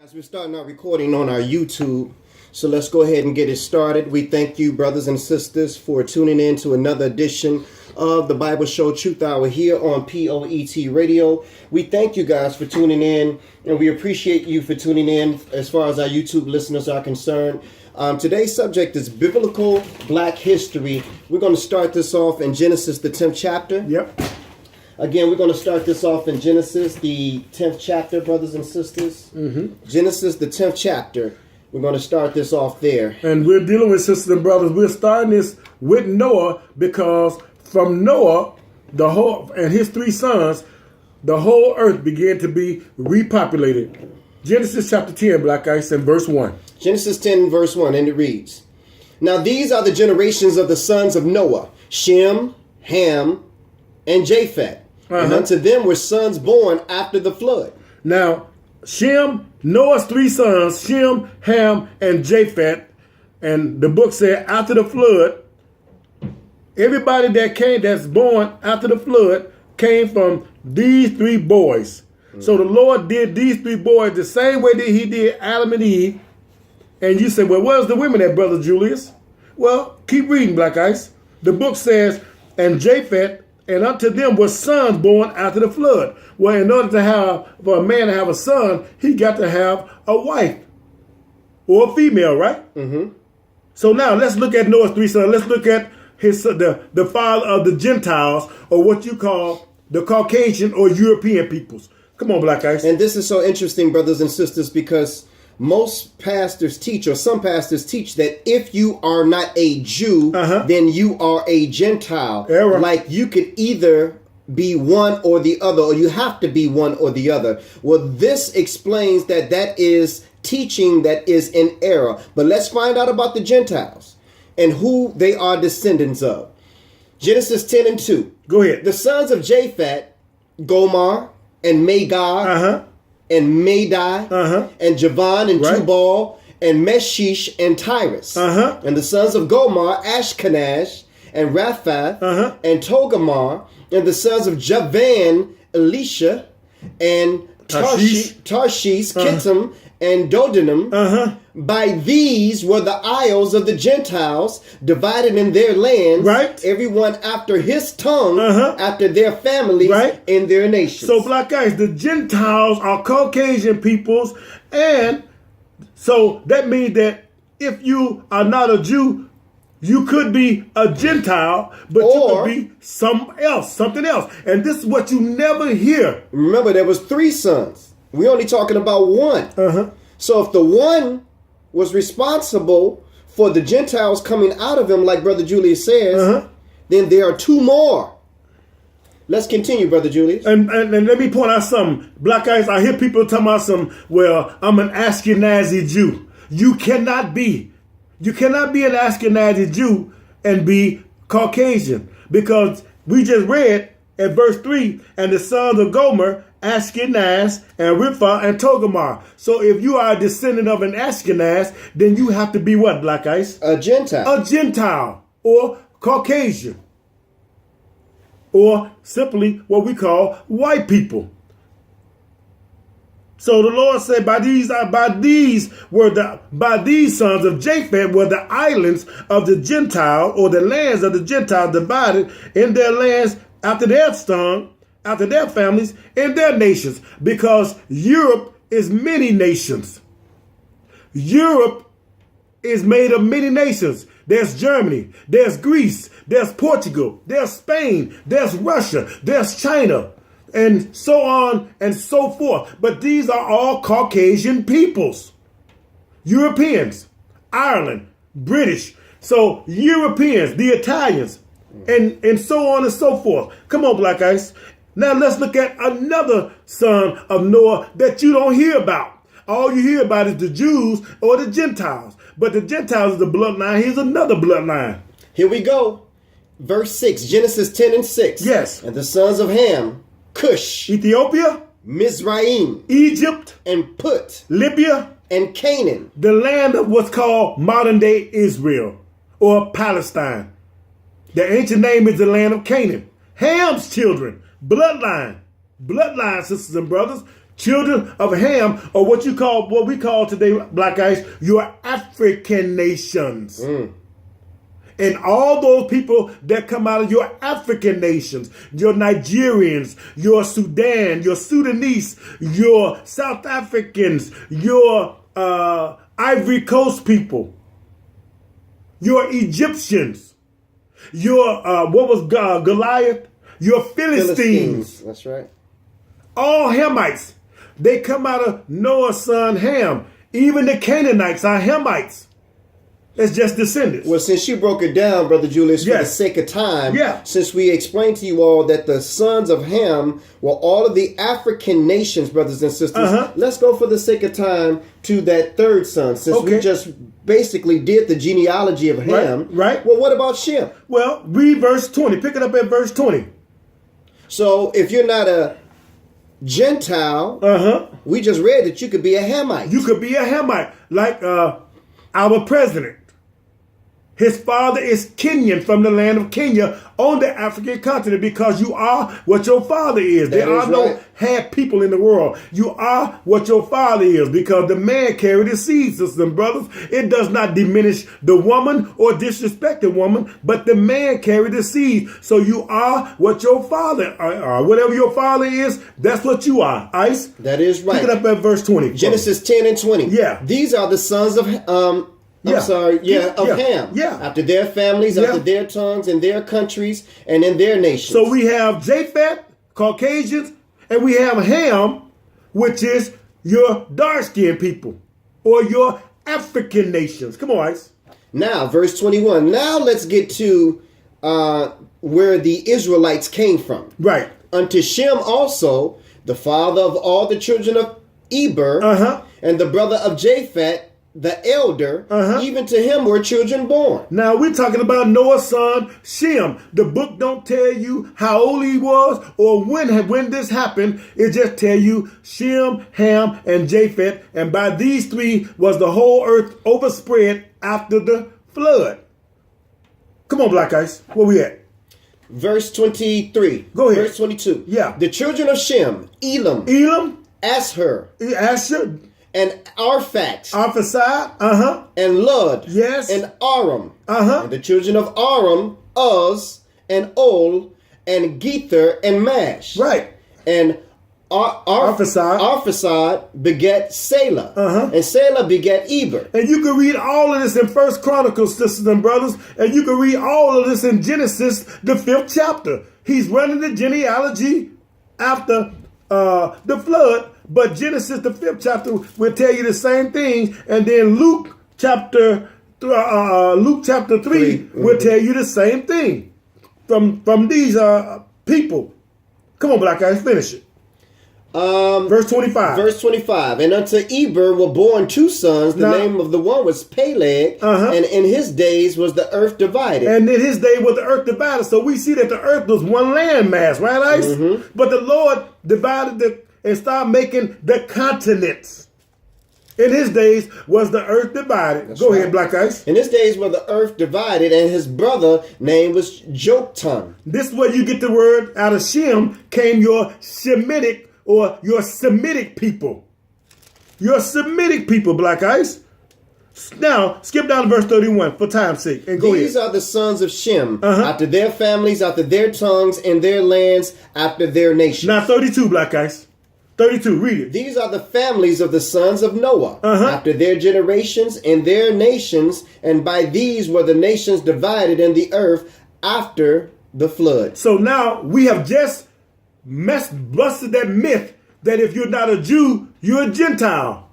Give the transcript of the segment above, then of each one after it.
As we're starting our recording on our YouTube, so let's go ahead and get it started. We thank you, brothers and sisters, for tuning in to another edition of the Bible Show Truth Hour here on POET Radio. We thank you guys for tuning in, and we appreciate you for tuning in as far as our YouTube listeners are concerned. Today's subject is biblical black history. We're going to start this off in Genesis, the 10th chapter. Yep. Again, we're going to start this off in Genesis, the 10th chapter, brothers and sisters. Genesis, the 10th chapter. We're going to start this off there. And we're dealing with sisters and brothers. We're starting this with Noah because from Noah, the whole and his three sons, the whole earth began to be repopulated. Genesis chapter 10, Black Ice, and verse 1. Genesis 10, verse 1, and it reads, Now these are the generations of the sons of Noah, Shem, Ham, and Japheth. And unto them were sons born after the flood. Now, Shem, Noah's three sons, Shem, Ham, and Japheth, and the book said after the flood, everybody that's born after the flood came from these three boys. So the Lord did these three boys the same way that he did Adam and Eve. And you say, well, where's the women at, Brother Julius? Well, keep reading, Black Ice. The book says, and Japheth, and unto them were sons born after the flood. Well, in order for a man to have a son, he got to have a wife or a female, right? So now let's look at Noah's three sons. Let's look at his the father of the Gentiles, or what you call the Caucasian or European peoples. Come on, Black Ice. And this is so interesting, brothers and sisters, because most pastors teach, or some pastors teach, that if you are not a Jew, then you are a Gentile. Error. Like you could either be one or the other, or you have to be one or the other. Well, this explains that is teaching that is in error. But let's find out about the Gentiles and who they are descendants of. Genesis 10 and 2. Go ahead. The sons of Japheth, Gomer and Magog, and Madai, and Javan, and Tubal, and Meshish, and Tyrus. And the sons of Gomer, Ashkenaz, and Raphath, and Togarmah, and the sons of Javan, Elisha, and Tarshish, Kittim, and Dodanim. By these were the isles of the Gentiles, divided in their lands, everyone after his tongue, after their families, in their nations. So, Black Guys, the Gentiles are Caucasian peoples, and so that means that if you are not a Jew, you could be a Gentile, but you could be something else. And this is what you never hear. Remember, there was three sons. We're only talking about one. So if the one was responsible for the Gentiles coming out of him, like Brother Julius says, then there are two more. Let's continue, Brother Julius. And let me point out something. Black Eyes, I hear people talking about well, I'm an Ashkenazi Jew. You cannot be an Ashkenazi Jew and be Caucasian, because we just read at verse 3, and the sons of Gomer, Ashkenaz, and Ripha, and Togarmah. So if you are a descendant of an Ashkenaz, then you have to be what, Black Ice? A Gentile. A Gentile, or Caucasian, or simply what we call white people. So the Lord said, by these sons of Japheth were the islands of the Gentile, or the lands of the Gentile, divided in their lands after their tongue, after their families, in their nations, because Europe is many nations. Europe is made of many nations. There's Germany, there's Greece, there's Portugal, there's Spain, there's Russia, there's China, and so on and so forth. But these are all Caucasian peoples. Europeans, Ireland, British. So Europeans, the Italians, and so on and so forth. Come on, Black Ice. Now let's look at another son of Noah that you don't hear about. All you hear about is the Jews or the Gentiles. But the Gentiles is the bloodline. Here's another bloodline. Here we go. Verse 6, Genesis 10 and 6. Yes. And the sons of Ham, Cush, Ethiopia, Mizraim, Egypt, and Put, Libya, and Canaan. The land of what's called modern day Israel or Palestine. The ancient name is the land of Canaan. Ham's children, bloodline, sisters and brothers, Children of Ham are what we call today, Black Ice, your African nations. And all those people that come out of your African nations, your Nigerians, your Sudan, your Sudanese, your South Africans, your Ivory Coast people, your Egyptians, your, Goliath? Your Philistines. That's right. All Hamites. They come out of Noah's son Ham. Even the Canaanites are Hamites. It's just descendants. Well, since you broke it down, Brother Julius, for the sake of time, since we explained to you all that the sons of Ham were all of the African nations, brothers and sisters, let's go for the sake of time to that third son, since we just basically did the genealogy of Ham. Right. Well, what about Shem? Well, read verse 20. Pick it up at verse 20. So if you're not a Gentile, we just read that you could be a Hamite. You could be a Hamite, like our president. His father is Kenyan from the land of Kenya on the African continent, because you are what your father is. There are no half people in the world. You are what your father is, because the man carried the seed, sisters and brothers. It does not diminish the woman or disrespect the woman, but the man carried the seed. So you are what your father are. Whatever your father is, that's what you are. Ice? That is right. Pick it up at verse 20. Genesis 10 and 20. Yeah. These are the sons of Ham. After their families, after their tongues, and their countries, and in their nations. So we have Japheth, Caucasians, and we have Ham, which is your dark-skinned people, or your African nations. Come on, Ice. Now, verse 21. Now let's get to where the Israelites came from. Right. Unto Shem also, the father of all the children of Eber, and the brother of Japheth, the elder, even to him were children born. Now we're talking about Noah's son Shem. The book don't tell you how old he was or when this happened. It just tell you Shem, Ham, and Japheth. And by these three was the whole earth overspread after the flood. Come on, Black Ice. Where we at? Verse 23. Go ahead. Verse 22. Yeah. The children of Shem, Elam, Asher, and Arphaxad, and Lud, and Aram, and the children of Aram, Uz, and Ol, and Gether, and Mash. Right. And Arphaxad begat Selah, and Selah begat Eber. And you can read all of this in First Chronicles, sisters and brothers, and you can read all of this in Genesis, the 5th chapter. He's running the genealogy after the flood. But Genesis, the 5th chapter, will tell you the same thing. And then Luke chapter 3 will tell you the same thing from these people. Come on, Black Eyes, finish it. Verse 25. Verse 25. And unto Eber were born two sons. The name of the one was Peleg. And in his days was the earth divided. And in his day was the earth divided. So we see that the earth was one landmass, right, Ice? But the Lord divided and started making the continents. In his days was the earth divided. Go ahead, Black Ice. In his days was the earth divided, and his brother name was Joktan. This is where you get the word out of Shem came your Shemitic or your Semitic people. Your Semitic people, Black Ice. Now, skip down to verse 31 for time's sake. And go These are the sons of Shem, after their families, after their tongues, and their lands, after their nations. Now, 32, Black Ice. 32, read it. These are the families of the sons of Noah, after their generations and their nations, and by these were the nations divided in the earth after the flood. So now we have just busted that myth that if you're not a Jew, you're a Gentile.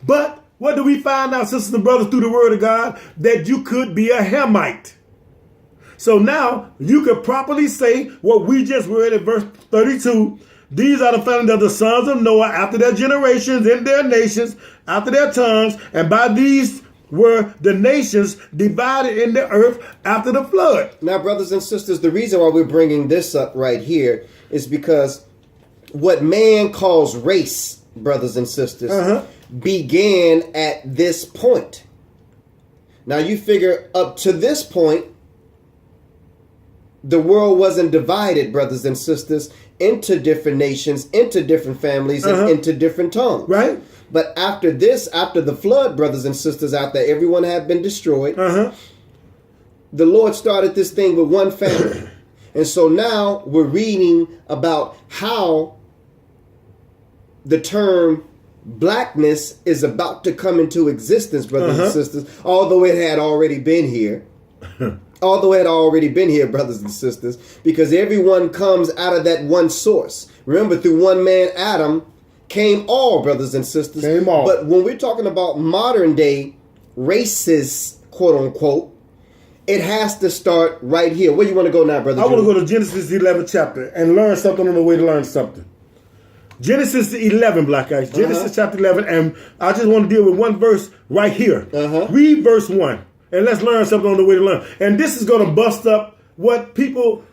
But what do we find out, sisters and brothers, through the word of God? That you could be a Hamite. So now you could properly say what we just read in verse 32. These are the families of the sons of Noah after their generations in their nations, after their tongues, and by these were the nations divided in the earth after the flood. Now, brothers and sisters, the reason why we're bringing this up right here is because what man calls race, brothers and sisters, began at this point. Now, you figure up to this point, the world wasn't divided, brothers and sisters, into different nations, into different families, and into different tongues. Right. But after this, after the flood, brothers and sisters, after everyone had been destroyed, the Lord started this thing with one family. And so now we're reading about how the term blackness is about to come into existence, brothers and sisters, although it had already been here. Although it had already been here, brothers and sisters, because everyone comes out of that one source. Remember, through one man, Adam, came all, brothers and sisters. Came all. But when we're talking about modern day races, quote unquote, it has to start right here. Where you want to go now, brother? I want to go to Genesis 11th chapter and learn something on the way to learn something. Genesis 11, Black Ice. Genesis chapter 11, and I just want to deal with one verse right here. Read verse 1, and let's learn something on the way to learn. And this is going to bust up what people,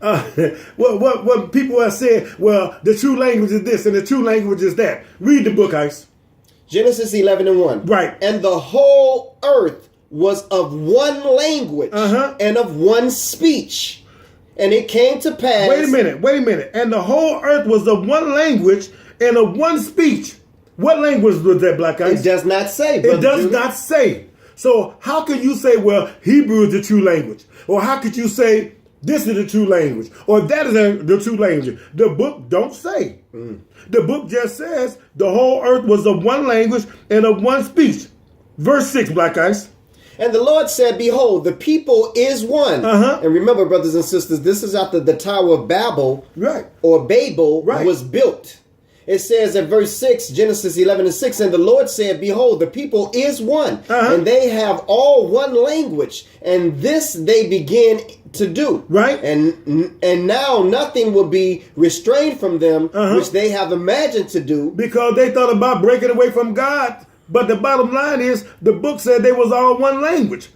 what people have said. Well, the true language is this, and the true language is that. Read the book, Ice. Genesis 11:1. Right. And the whole earth was of one language and of one speech. And it came to pass. Wait a minute. And the whole earth was of one language and of one speech. What language was that, Black Ice? It does not say, brother. It does not say. So how can you say, well, Hebrew is the true language? Or how could you say this is the true language? Or that is the true language? The book don't say. The book just says the whole earth was of one language and of one speech. Verse 6, Black Ice. And the Lord said, behold, the people is one. And remember, brothers and sisters, this is after the Tower of Babel, or Babel, was built. It says in verse 6, Genesis 11:6, and the Lord said, behold, the people is one, and they have all one language, and this they begin to do. And now nothing will be restrained from them, which they have imagined to do. Because they thought about breaking away from God. But the bottom line is, the book said they was all one language.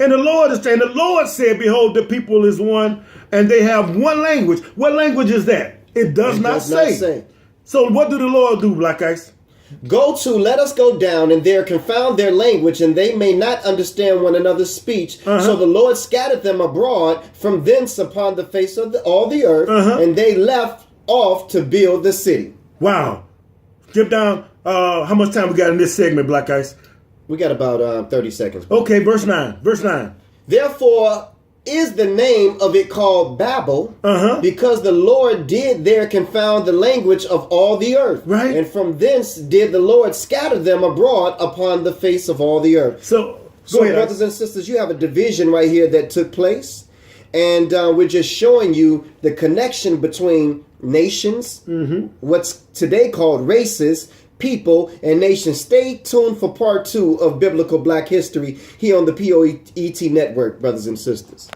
And the Lord is saying, the Lord said, behold, the people is one, and they have one language. What language is that? It does not say. So what do the Lord do, Black Ice? Let us go down, and there confound their language, and they may not understand one another's speech. So the Lord scattered them abroad from thence upon the face of all the earth, and they left off to build the city. Wow. Skip down. How much time we got in this segment, Black Ice? We got about 30 seconds. Okay, verse 9. Verse 9. Therefore is the name of it called Babel, because the Lord did there confound the language of all the earth. And from thence did the Lord scatter them abroad upon the face of all the earth. So ahead, brothers and sisters, you have a division right here that took place. And we're just showing you the connection between nations, what's today called races, people, and nations. Stay tuned for part 2 of Biblical Black History here on the POET Network, brothers and sisters.